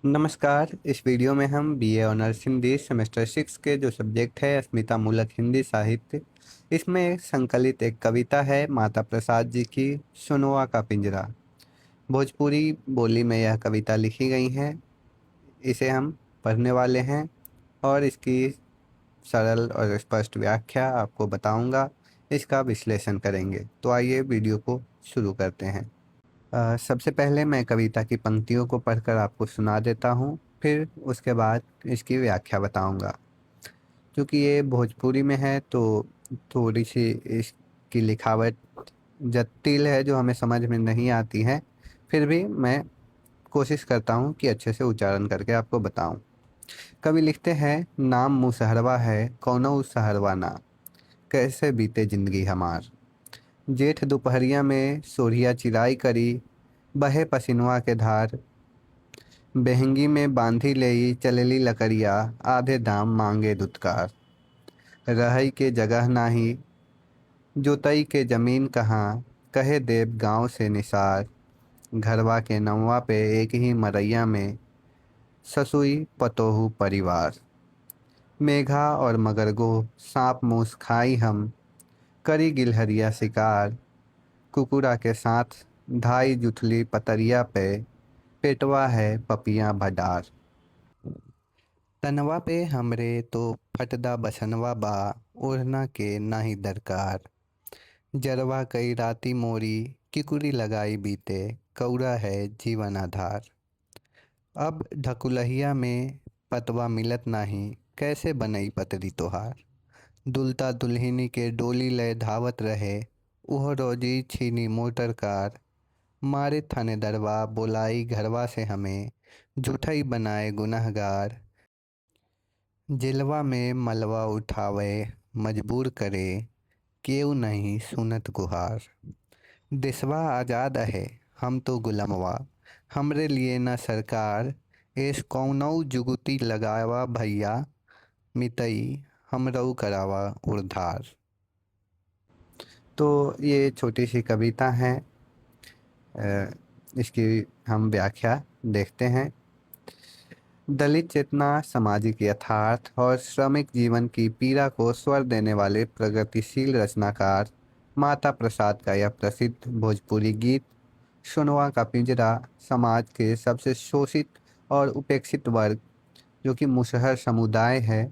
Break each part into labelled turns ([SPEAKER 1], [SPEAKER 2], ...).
[SPEAKER 1] नमस्कार। इस वीडियो में हम बीए ऑनर्स हिंदी सेमेस्टर 6 के जो सब्जेक्ट है अस्मिता मूलक हिंदी साहित्य, इसमें संकलित एक कविता है माता प्रसाद जी की सुनवा का पिंजरा। भोजपुरी बोली में यह कविता लिखी गई है। इसे हम पढ़ने वाले हैं और इसकी सरल और स्पष्ट व्याख्या आपको बताऊंगा। इसका विश्लेषण करेंगे। तो आइए वीडियो को शुरू करते हैं। सबसे पहले मैं कविता की पंक्तियों को पढ़कर आपको सुना देता हूँ, फिर उसके बाद इसकी व्याख्या बताऊंगा। क्योंकि ये भोजपुरी में है तो थोड़ी सी इसकी लिखावट जटिल है जो हमें समझ में नहीं आती है। फिर भी मैं कोशिश करता हूँ कि अच्छे से उच्चारण करके आपको बताऊं। कवि लिखते हैं, नाम मुसहरवा है कौनो सहरवा ना, कैसे बीते जिंदगी हमार। जेठ दोपहरिया में सोरिया चिराई करी, बहे पसीनवा के धार। बेहंगी में बांधी लेई चलेली लकड़िया, आधे दाम मांगे दुत्कार। रहई के जगह नाही, जोतई के जमीन कहाँ, कहे देव गांव से निसार। घरवा के नौवा पे एक ही मरैया में, ससुई पतोहू परिवार। मेघा और मगरगो सांप मूस खाई हम, करी गिलहरिया शिकार। कुकुरा के साथ धाई जुथली पतरिया पे, पेटवा है पपिया भडार। तनवा पे हमरे तो फटदा बसनवा बा, ओढ़ना के नाही दरकार। जरवा कई राती मोरी, किकुरी लगाई बीते, कौरा है जीवन आधार। अब ढकुलहिया में पतवा मिलत नाही, कैसे बनई पतरी तोहार। दुल्ता दुल्हिनी के डोली लय धावत रहे, उह रोजी छीनी मोटर कार। मारे थानेदरवा बोलाई घरवा से हमें, झूठई बनाए गुनहगार। जेलवा में मलवा उठावे मजबूर करे, केहू नहीं सुनत गुहार। देशवा आजाद है हम तो गुलामवा, हमरे लिए न सरकार। एस कौनऊ जुगुती लगावा भैया, मितई हमरऊ करावा उद्धार। तो ये छोटी सी कविता है। इसकी हम व्याख्या देखते हैं। दलित चेतना, सामाजिक यथार्थ और श्रमिक जीवन की पीड़ा को स्वर देने वाले प्रगतिशील रचनाकार माता प्रसाद का यह प्रसिद्ध भोजपुरी गीत सुनवा का पिंजरा समाज के सबसे शोषित और उपेक्षित वर्ग, जो कि मुसहर समुदाय है,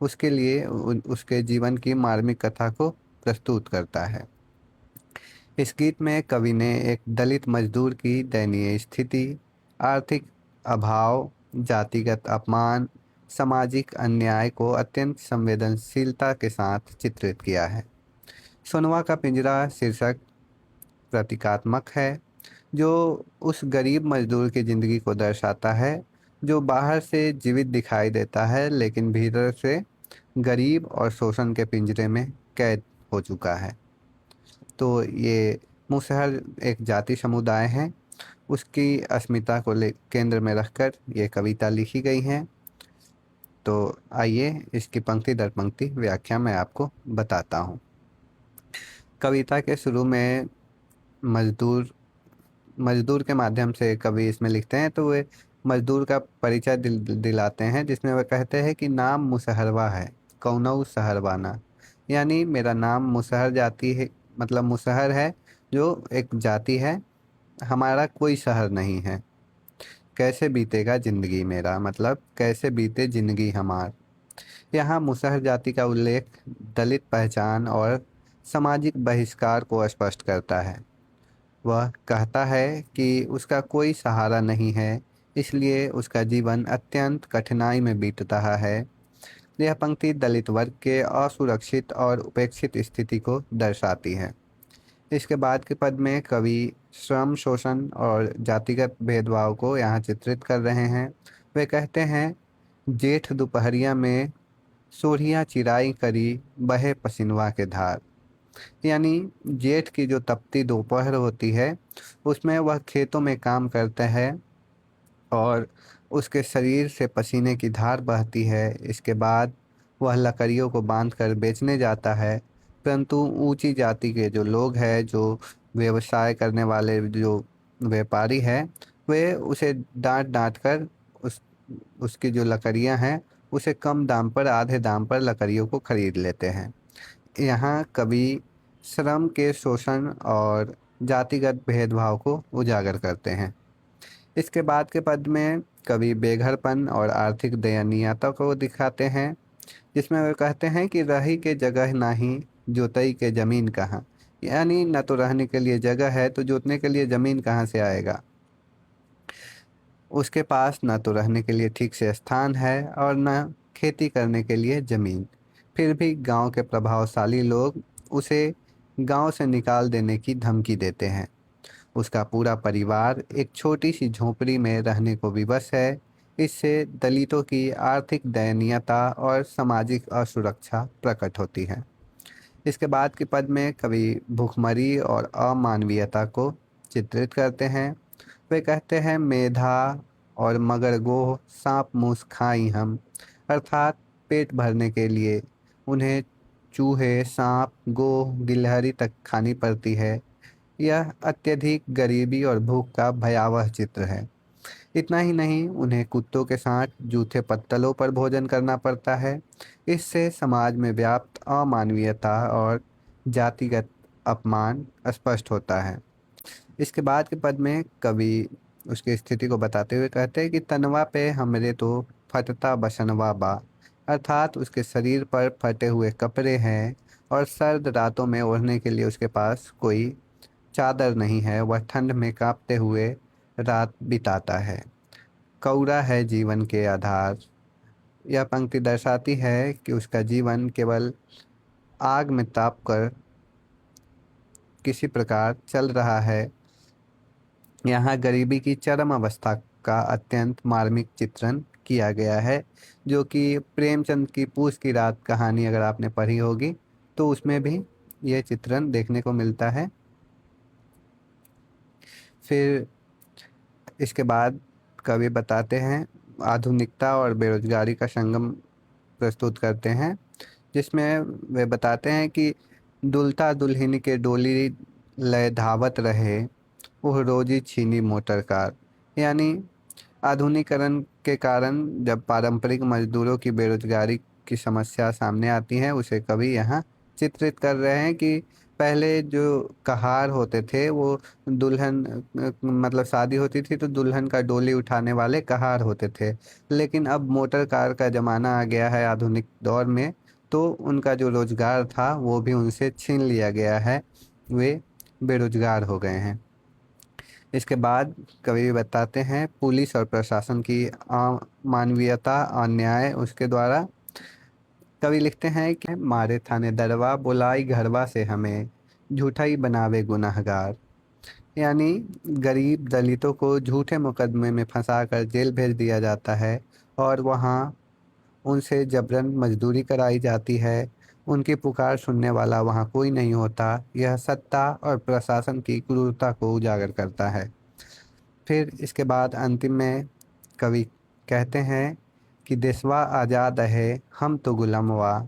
[SPEAKER 1] उसके लिए उसके जीवन की मार्मिक कथा को प्रस्तुत करता है। इस गीत में कवि ने एक दलित मजदूर की दयनीय स्थिति, आर्थिक अभाव, जातिगत अपमान, सामाजिक अन्याय को अत्यंत संवेदनशीलता के साथ चित्रित किया है। सोनवा का पिंजरा शीर्षक प्रतीकात्मक है, जो उस गरीब मजदूर की ज़िंदगी को दर्शाता है जो बाहर से जीवित दिखाई देता है लेकिन भीतर से गरीब और शोषण के पिंजरे में कैद हो चुका है। तो ये मुसहर एक जाति समुदाय है, उसकी अस्मिता को ले केंद्र में रखकर ये कविता लिखी गई है। तो आइए इसकी पंक्ति दर पंक्ति व्याख्या मैं आपको बताता हूँ। कविता के शुरू में मजदूर मजदूर के माध्यम से कवि इसमें लिखते हैं, तो वे मजदूर का परिचय दिलाते हैं, जिसमें वह कहते हैं कि नाम मुसहरवा है कौनऊ सहरवाना, यानी मेरा नाम मुसहर जाति है, मतलब मुसहर है जो एक जाति है, हमारा कोई शहर नहीं है। कैसे बीतेगा जिंदगी मेरा, मतलब कैसे बीते जिंदगी हमार। यहाँ मुसहर जाति का उल्लेख दलित पहचान और सामाजिक बहिष्कार को स्पष्ट करता है। वह कहता है कि उसका कोई सहारा नहीं है, इसलिए उसका जीवन अत्यंत कठिनाई में बीत रहा है। यह पंक्ति दलित वर्ग के असुरक्षित और उपेक्षित स्थिति को दर्शाती है। इसके बाद के पद में कवि श्रम शोषण और जातिगत भेदभाव को यहाँ चित्रित कर रहे हैं। वे कहते हैं, जेठ दोपहरिया में सोरियां चिराई करी, बहे पसीनवा के धार। यानी जेठ की जो तपती दोपहर होती है, उसमें वह खेतों में काम करते हैं और उसके शरीर से पसीने की धार बहती है। इसके बाद वह लकड़ियों को बांधकर बेचने जाता है, परंतु ऊंची जाति के जो लोग हैं, जो व्यवसाय करने वाले जो व्यापारी हैं, वे उसे डांट डांट कर उसकी जो लकड़ियां हैं उसे कम दाम पर, आधे दाम पर लकड़ियों को खरीद लेते हैं। यहाँ कवि श्रम के शोषण और जातिगत भेदभाव को उजागर करते हैं। इसके बाद के पद में कवि बेघरपन और आर्थिक दयनीयता को दिखाते हैं, जिसमें वे कहते हैं कि रही के जगह नाही, जोतई के जमीन कहाँ। यानी न तो रहने के लिए जगह है तो जोतने के लिए जमीन कहाँ से आएगा। उसके पास न तो रहने के लिए ठीक से स्थान है और न खेती करने के लिए जमीन। फिर भी गांव के प्रभावशाली लोग उसे गांव से निकाल देने की धमकी देते हैं। उसका पूरा परिवार एक छोटी सी झोपड़ी में रहने को विवश है। इससे दलितों की आर्थिक दयनीयता और सामाजिक असुरक्षा प्रकट होती है। इसके बाद के पद में कवि भूखमरी और अमानवीयता को चित्रित करते हैं। वे कहते हैं, मेधा और मगर गोह सांप मूस खाई हम। अर्थात पेट भरने के लिए उन्हें चूहे, सांप, गोह, गिलहरी तक खानी पड़ती है। यह अत्यधिक गरीबी और भूख का भयावह चित्र है। इतना ही नहीं, उन्हें कुत्तों के साथ जूठे पत्तलों पर भोजन करना पड़ता है। इससे समाज में व्याप्त अमानवीयता और जातिगत अपमान स्पष्ट होता है। इसके बाद के पद में कवि उसकी स्थिति को बताते हुए कहते हैं कि तनवा पे हमरे तो फटता बसनवा बा। अर्थात उसके शरीर पर फटे हुए कपड़े हैं और सर्द रातों में ओढ़ने के लिए उसके पास कोई चादर नहीं है। वह ठंड में कांपते हुए रात बिताता है। कौरा है जीवन के आधार। यह पंक्ति दर्शाती है कि उसका जीवन केवल आग में ताप कर किसी प्रकार चल रहा है। यहाँ गरीबी की चरम अवस्था का अत्यंत मार्मिक चित्रण किया गया है, जो कि प्रेमचंद की पूस की रात कहानी अगर आपने पढ़ी होगी तो उसमें भी यह चित्रण देखने को मिलता है। फिर इसके बाद कवि बताते हैं, आधुनिकता और बेरोजगारी का संगम प्रस्तुत करते हैं, जिसमें वे बताते हैं कि दुल्हा दुल्हन के डोली लय धावत रहे, वह रोजी छीनी मोटर कार। यानी आधुनिकीकरण के कारण जब पारंपरिक मजदूरों की बेरोजगारी की समस्या सामने आती है, उसे कवि यहाँ चित्रित कर रहे हैं कि पहले जो कहार होते थे वो दुल्हन मतलब शादी होती थी तो दुल्हन का डोली उठाने वाले कहार होते थे। लेकिन अब मोटर कार का ज़माना आ गया है आधुनिक दौर में, तो उनका जो रोजगार था वो भी उनसे छीन लिया गया है। वे बेरोजगार हो गए हैं। इसके बाद कवि बताते हैं पुलिस और प्रशासन की अमानवीयता, अन्याय उसके द्वारा। कवि लिखते हैं कि मारे थाने दरवा, बुलाई घरवा से हमें, झूठा ही बनावे गुनहगार। यानी गरीब दलितों को झूठे मुकदमे में फंसाकर जेल भेज दिया जाता है और वहाँ उनसे जबरन मजदूरी कराई जाती है। उनकी पुकार सुनने वाला वहाँ कोई नहीं होता। यह सत्ता और प्रशासन की क्रूरता को उजागर करता है। फिर इसके बाद अंतिम में कवि कहते हैं कि देशवा आज़ाद है, हम तो गुलामवा।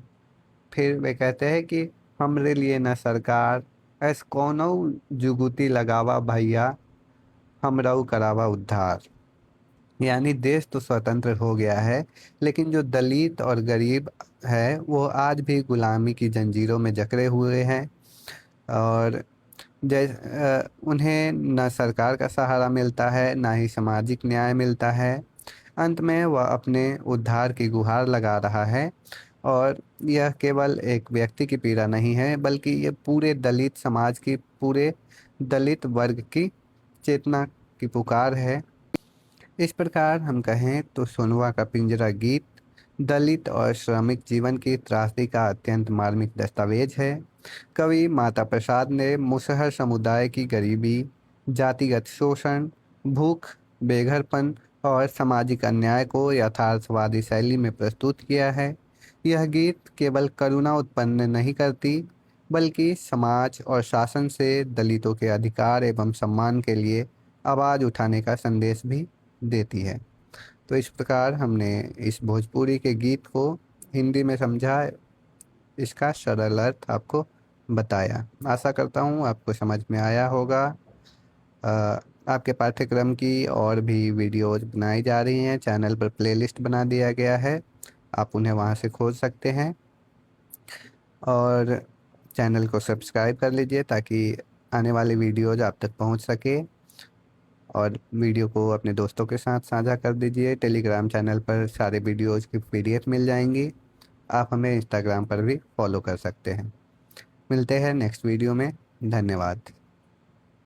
[SPEAKER 1] फिर वे कहते हैं कि हमरे लिए न सरकार, ऐस कौनो जुगुती लगावा भैया, हमरऊ करावा उद्धार। यानी देश तो स्वतंत्र हो गया है, लेकिन जो दलित और गरीब है वो आज भी गुलामी की जंजीरों में जकड़े हुए हैं। और उन्हें न सरकार का सहारा मिलता है, ना ही सामाजिक न्याय मिलता है। अंत में वह अपने उद्धार की गुहार लगा रहा है। और यह केवल एक व्यक्ति की पीड़ा नहीं है, बल्कि ये पूरे दलित समाज की, पूरे दलित वर्ग की चेतना की पुकार है। इस प्रकार हम कहें तो सोनवा का पिंजरा गीत दलित और श्रमिक जीवन की त्रासदी का अत्यंत मार्मिक दस्तावेज है। कवि माता प्रसाद ने मुसहर समुदाय की गरीबी, जातिगत शोषण, भूख, बेघरपन और सामाजिक अन्याय को यथार्थवादी शैली में प्रस्तुत किया है। यह गीत केवल करुणा उत्पन्न नहीं करती, बल्कि समाज और शासन से दलितों के अधिकार एवं सम्मान के लिए आवाज़ उठाने का संदेश भी देती है। तो इस प्रकार हमने इस भोजपुरी के गीत को हिंदी में समझा, इसका सरल अर्थ आपको बताया। आशा करता हूँ आपको समझ में आया होगा। आपके पाठ्यक्रम की और भी वीडियोज बनाई जा रही हैं, चैनल पर प्लेलिस्ट बना दिया गया है, आप उन्हें वहां से खोज सकते हैं। और चैनल को सब्सक्राइब कर लीजिए ताकि आने वाली वीडियोज आप तक पहुंच सके। और वीडियो को अपने दोस्तों के साथ साझा कर दीजिए। टेलीग्राम चैनल पर सारे वीडियोज की पीडीएफ मिल जाएंगी। आप हमें इंस्टाग्राम पर भी फॉलो कर सकते हैं। मिलते हैं नेक्स्ट वीडियो में। धन्यवाद।